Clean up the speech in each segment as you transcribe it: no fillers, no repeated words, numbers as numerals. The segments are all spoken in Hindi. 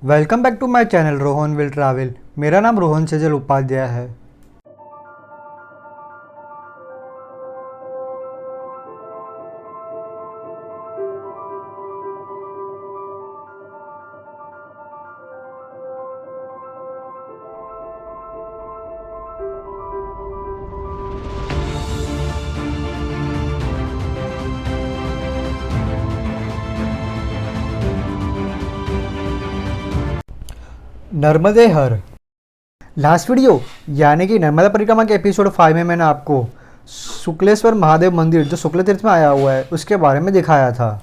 Welcome back to my channel Rohan will travel. मेरा नाम रोहन सेजल उपाध्याय है। नर्मदे हर लास्ट वीडियो यानी कि नर्मदा परिक्रमा के एपिसोड 5 में मैंने आपको शुक्लेश्वर महादेव मंदिर जो शुक्ल तीर्थ में आया हुआ है उसके बारे में दिखाया था।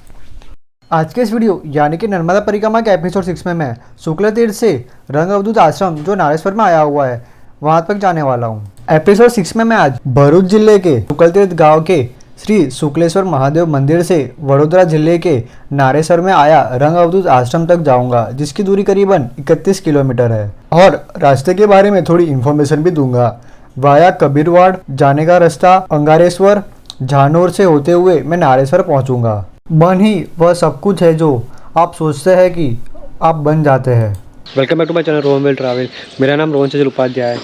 आज के इस वीडियो यानी कि नर्मदा परिक्रमा के एपिसोड 6 में मैं शुक्ल तीर्थ से रंग अवधूत आश्रम जो नारेश्वर में आया हुआ है वहाँ तक जाने वाला हूँ। एपिसोड 6 में मैं आज भरूच जिले के शुक्ल तीर्थ गाँव के श्री शुक्लेश्वर महादेव मंदिर से वडोदरा जिले के नारेश्वर में आया रंग अवधूत आश्रम तक जाऊंगा, जिसकी दूरी करीबन 31 किलोमीटर है। और रास्ते के बारे में थोड़ी इन्फॉर्मेशन भी दूंगा। वाया कबीरवाड़ जाने का रास्ता अंगारेश्वर झानोर से होते हुए मैं नारेश्वर पहुंचूंगा। बन ही वह सब कुछ है जो आप सोचते हैं कि आप बन जाते हैं। Welcome back to my channel Rohan will travel. मेरा नाम रोहन सेजल उपाध्याय है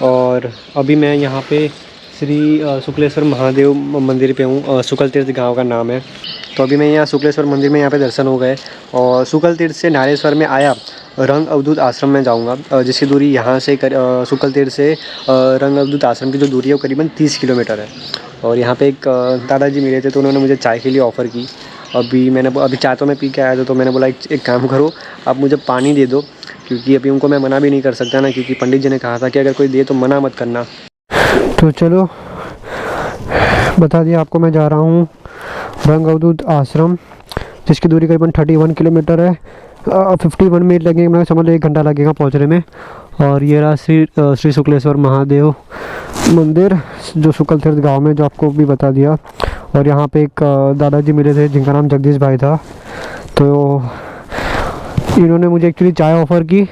और अभी मैं यहाँ पे श्री शुक्लेश्वर महादेव मंदिर पे हूँ। शुक्ल तीर्थ गाँव का नाम है। तो अभी मैं यहाँ शुक्लेश्वर मंदिर में यहाँ पे दर्शन हो गए और शुक्ल तीर्थ से नारेश्वर में आया रंग अवधूत आश्रम में जाऊँगा, जिसकी दूरी यहाँ से शुक्ल तीर्थ से रंग अवधूत आश्रम की जो दूरी है वो करीबन 30 किलोमीटर है। और यहाँ पे एक दादाजी मिले थे तो उन्होंने मुझे चाय के लिए ऑफ़र की। अभी चाय तो मैं पी के आया था, तो मैंने बोला एक काम करो, आप मुझे पानी दे दो, क्योंकि अभी उनको मैं मना भी नहीं कर सकता ना, क्योंकि पंडित जी ने कहा था कि अगर कोई दे तो मना मत करना। तो चलो बता दिया आपको, मैं जा रहा हूँ रंग अवधूत आश्रम, जिसकी दूरी करीबन 31 किलोमीटर है। 51 मिनट लगेंगे, मैं समझ लो 1 घंटा लगेगा पहुँचने में। और ये रहा श्री शुक्लेश्वर महादेव मंदिर जो शुक्ल तीर्थ गाँव में, जो आपको भी बता दिया। और यहाँ पे एक दादाजी मिले थे जिनका नाम जगदीश भाई था। तो इन्होंने मुझे एक्चुअली चाय ऑफ़र की,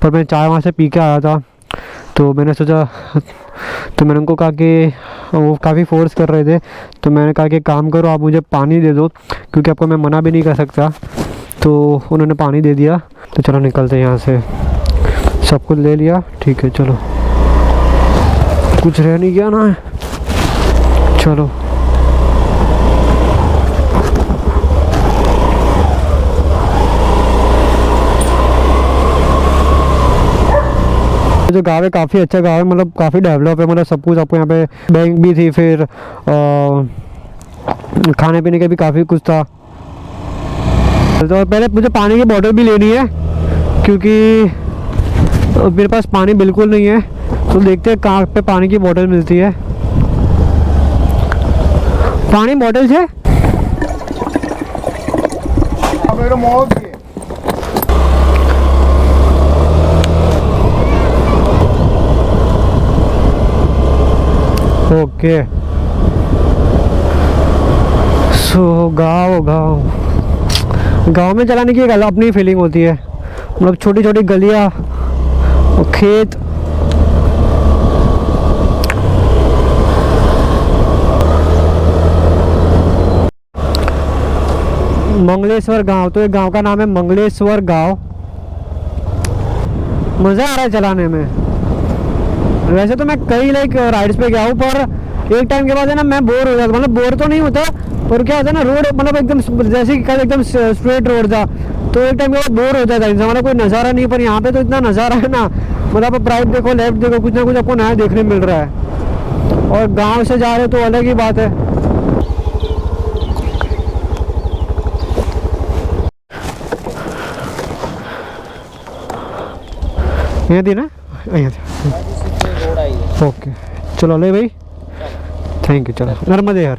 पर मैं चाय वहाँ से पी के आया था। तो मैंने सोचा, तो मैंने उनको कहा कि वो काफ़ी फोर्स कर रहे थे, तो मैंने कहा कि काम करो, आप मुझे पानी दे दो, क्योंकि आपको मैं मना भी नहीं कर सकता। तो उन्होंने पानी दे दिया। तो चलो निकलते हैं यहाँ से। सब कुछ ले लिया, ठीक है, चलो, कुछ रह नहीं गया ना, चलो। जो गाँव है काफ़ी अच्छा गाँव है, मतलब काफ़ी डेवलप है, मतलब सब कुछ आपको यहाँ पे बैंक भी थी, फिर खाने पीने का भी काफ़ी कुछ था। तो पहले मुझे पानी की बोतल भी लेनी है, क्योंकि मेरे पास पानी बिल्कुल नहीं है। तो देखते हैं कहाँ पे पानी की बोतल मिलती है। पानी बोतल से ओके। सो गाँव में चलाने की एक अलग अपनी फीलिंग होती है, मतलब छोटी छोटी गलियाँ और खेत। मंगलेश्वर गांव, तो ये गांव का नाम है मंगलेश्वर गांव। मज़ा आ रहा है चलाने में। वैसे तो मैं कई राइड्स पे गया हूँ, पर एक टाइम के बाद है ना मैं बोर हो जाता। मतलब बोर तो नहीं होता, पर क्या होता है ना, रोड मतलब एकदम जैसे कि कल एकदम स्ट्रेट रोड था, तो एक टाइम के बाद बोर हो जाता है इंसान, मतलब कोई नज़ारा नहीं। पर यहाँ पे तो इतना नज़ारा है ना, मतलब आप राइट देखो लेफ्ट देखो, कुछ ना कुछ आपको नया देखने मिल रहा है। और गाँव से जा रहे तो अलग ही बात है। यहाँ थी ना, यहाँ थी। ओके चलो ले भाई, थैंक यू। चलो नर्मदे यार।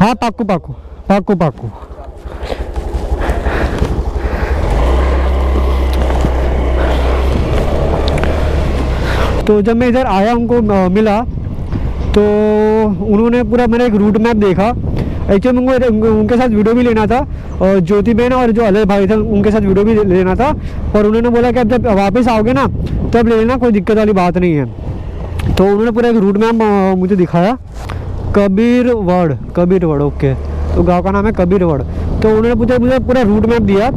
हाँ पाकू पाकू पाकू पाकू। तो जब मैं इधर आया उनको मिला, तो उन्होंने पूरा मेरा एक रूट मैप देखा। एक्चुअली मुझे उनके साथ वीडियो भी लेना था, और ज्योति बहन और जो अलग भाई थे उनके साथ वीडियो भी लेना था। और उन्होंने बोला कि अब जब वापस आओगे ना तब ले लेना, कोई दिक्कत वाली बात नहीं है। तो उन्होंने पूरा एक रूट मैप मुझे दिखाया। कबीरवड़, ओके। तो गांव का नाम है कबीरवड़। तो उन्होंने मुझे पूरा रूट मैप दिया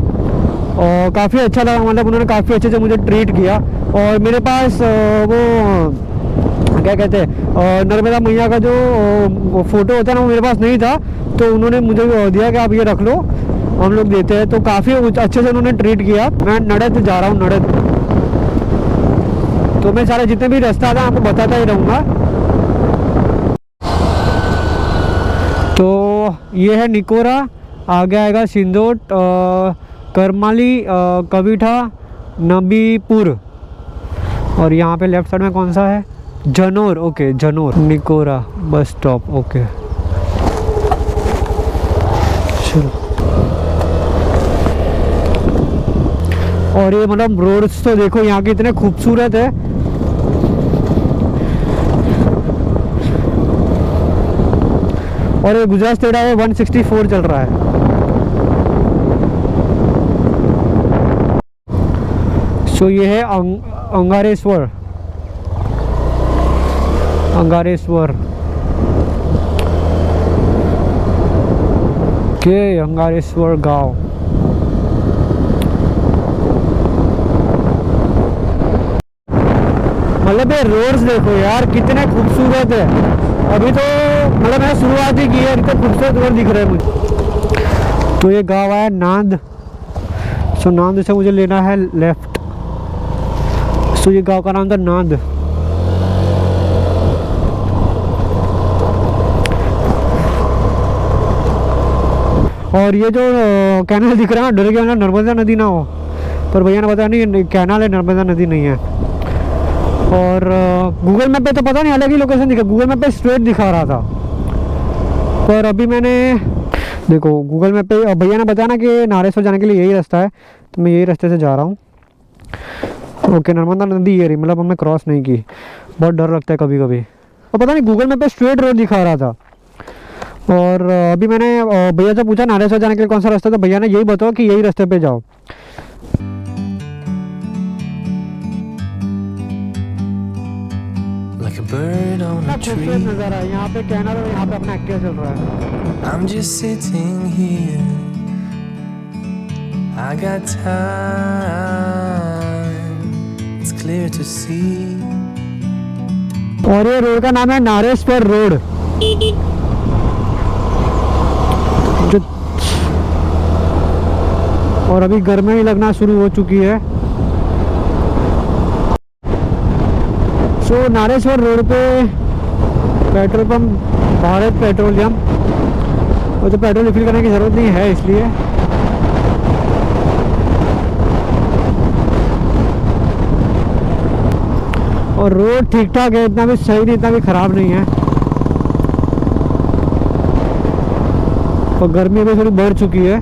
और काफ़ी अच्छा लगा, मतलब उन्होंने काफ़ी अच्छे से मुझे ट्रीट किया। और मेरे पास वो क्या कहते हैं नर्मदा मैया का जो वो फ़ोटो होता है ना, वो मेरे पास नहीं था, तो उन्होंने मुझे दिया कि आप ये रख लो, हम लोग देते हैं। तो काफ़ी अच्छे से उन्होंने ट्रीट किया। मैं नड़द जा रहा हूँ, नड़द। तो मैं सारे जितने भी रास्ता था आपको बताता ही रहूँगा। तो ये है निकोरा, आगे आएगा सिंदोट, करमाली, कविठा, नबीपुर, और यहाँ पे लेफ्ट साइड में कौन सा है, जनोर। Okay, जनोर, Nikora bus stop. Okay चलो। और ये मतलब रोड्स तो देखो यहाँ के इतने खूबसूरत है। और ये गुजरात स्टेट हाईवे 164 चल रहा है। सो ये है अंगारेश्वर, अंगारेश्वर के अंगारेश्वर गांव। मतलब ये रोड्स देखो यार कितने खूबसूरत है। अभी तो मतलब मैंने शुरुआत ही की है, इतने खूबसूरत रोड दिख रहे हैं मुझे। तो ये गांव है नांद। सो नांद से मुझे लेना है लेफ्ट। सो ये गांव का नाम था नांद। और ये जो कैनाल दिख रहा है, डर गया ना नर्मदा नदी ना हो, पर भैया ने बताया नहीं कैनाल है, नर्मदा नदी नहीं है। और गूगल मैप पे तो पता नहीं अलग ही लोकेशन दिखा, गूगल मैप पे स्ट्रेट दिखा रहा था, पर अभी मैंने देखो गूगल मैप पे भैया ने बताया ना कि नारेश्वर जाने के लिए यही रास्ता है, तो मैं यही रास्ते से जा रहा हूँ। ओके, नर्मदा नदी ये रही, मतलब हमने क्रॉस नहीं की। बहुत डर लगता है कभी कभी, और पता नहीं गूगल मैप पे स्ट्रेट रोड दिखा रहा था। और अभी मैंने भैया से पूछा नारेश्वर जाने के लिए कौन सा रास्ता, तो भैया ने यही बताया कि यही रास्ते पे जाओ। Like a bird on a tree, नज़ारा है यहाँ पे, कैनाल, और यहाँ पे अपना एक्टिवा चल रहा है। I'm just sitting here. I got time, it's clear to see. और ये रोड का नाम है नारेश्वर रोड। जो और अभी गर्मी ही लगना शुरू हो चुकी है। सो नारेश्वर रोड पे पेट्रोल पंप भारत पेट्रोलियम, और तो पेट्रोल रिफिल करने की ज़रूरत नहीं है इसलिए। और रोड ठीक ठाक है, इतना भी सही नहीं, इतना भी ख़राब नहीं है। और गर्मी भी थोड़ी बढ़ चुकी है,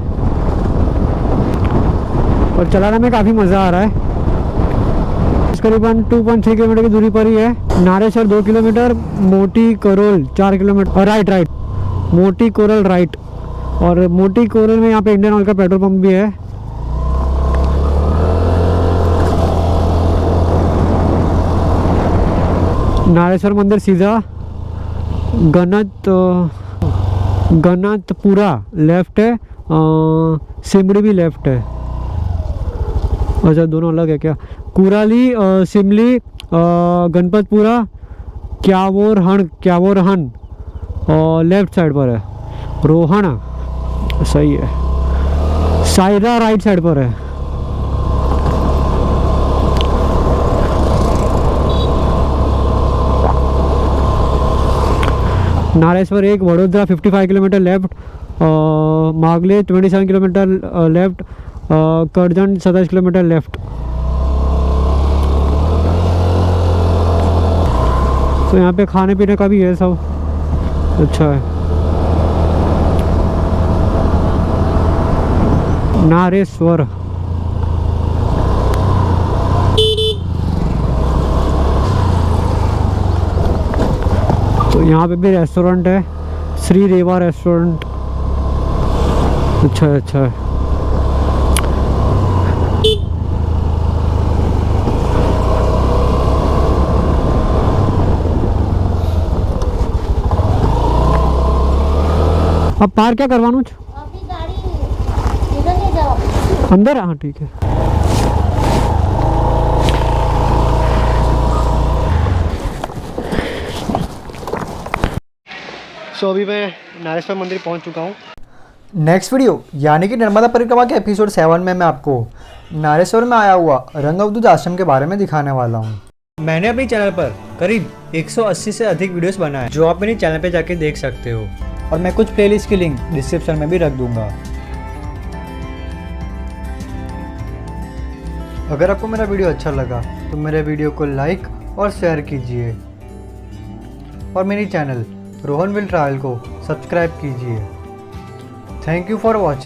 और चलाने में काफ़ी मज़ा आ रहा है। करीबन 2.3 किलोमीटर की दूरी पर ही है नारेश्वर, 2 किलोमीटर, मोटी कोरल 4 किलोमीटर, राइट मोटी कोरल राइट। और मोटी कोरल में यहाँ पे इंडियन ऑयल का पेट्रोल पंप भी है। नारेश्वर मंदिर सीधा, गणतपुरा लेफ्ट है, सिमड़ी भी लेफ्ट है। अच्छा, दोनों अलग है क्या? कुराली, सिमली, गणपतपुरा, क्यावोरहन और लेफ्ट साइड पर है। रोहण सही है। सायरा राइट साइड पर है। Nareshwar 1, Vadodara 55 kilometre left, Magle 27 kilometre left, Karjan 27 kilometre left. तो यहाँ पे खाने पीने का भी है सब, अच्छा है। नारेश्वर तो यहाँ पे भी रेस्टोरेंट है, श्री रेवा रेस्टोरेंट। अच्छा है, अच्छा है। अब पार क्या करवाना? अभी गाड़ी इधर ले जाओ। अंदर, हाँ ठीक है। सो अभी मैं नारेश्वर मंदिर पहुंच चुका हूं। नेक्स्ट वीडियो यानी कि नर्मदा परिक्रमा के एपिसोड 7 में मैं आपको नारेश्वर में आया हुआ रंग अवधूत आश्रम के बारे में दिखाने वाला हूँ। मैंने अपने चैनल पर करीब 180 से अधिक वीडियोस बनाए जो आप मेरे चैनल पे जाके देख सकते हो, और मैं कुछ प्लेलिस्ट की लिंक डिस्क्रिप्शन में भी रख दूंगा। अगर आपको मेरा वीडियो अच्छा लगा तो मेरे वीडियो को लाइक और शेयर कीजिए, और मेरी चैनल रोहन विल ट्रैवल को सब्सक्राइब कीजिए। Thank you for watching.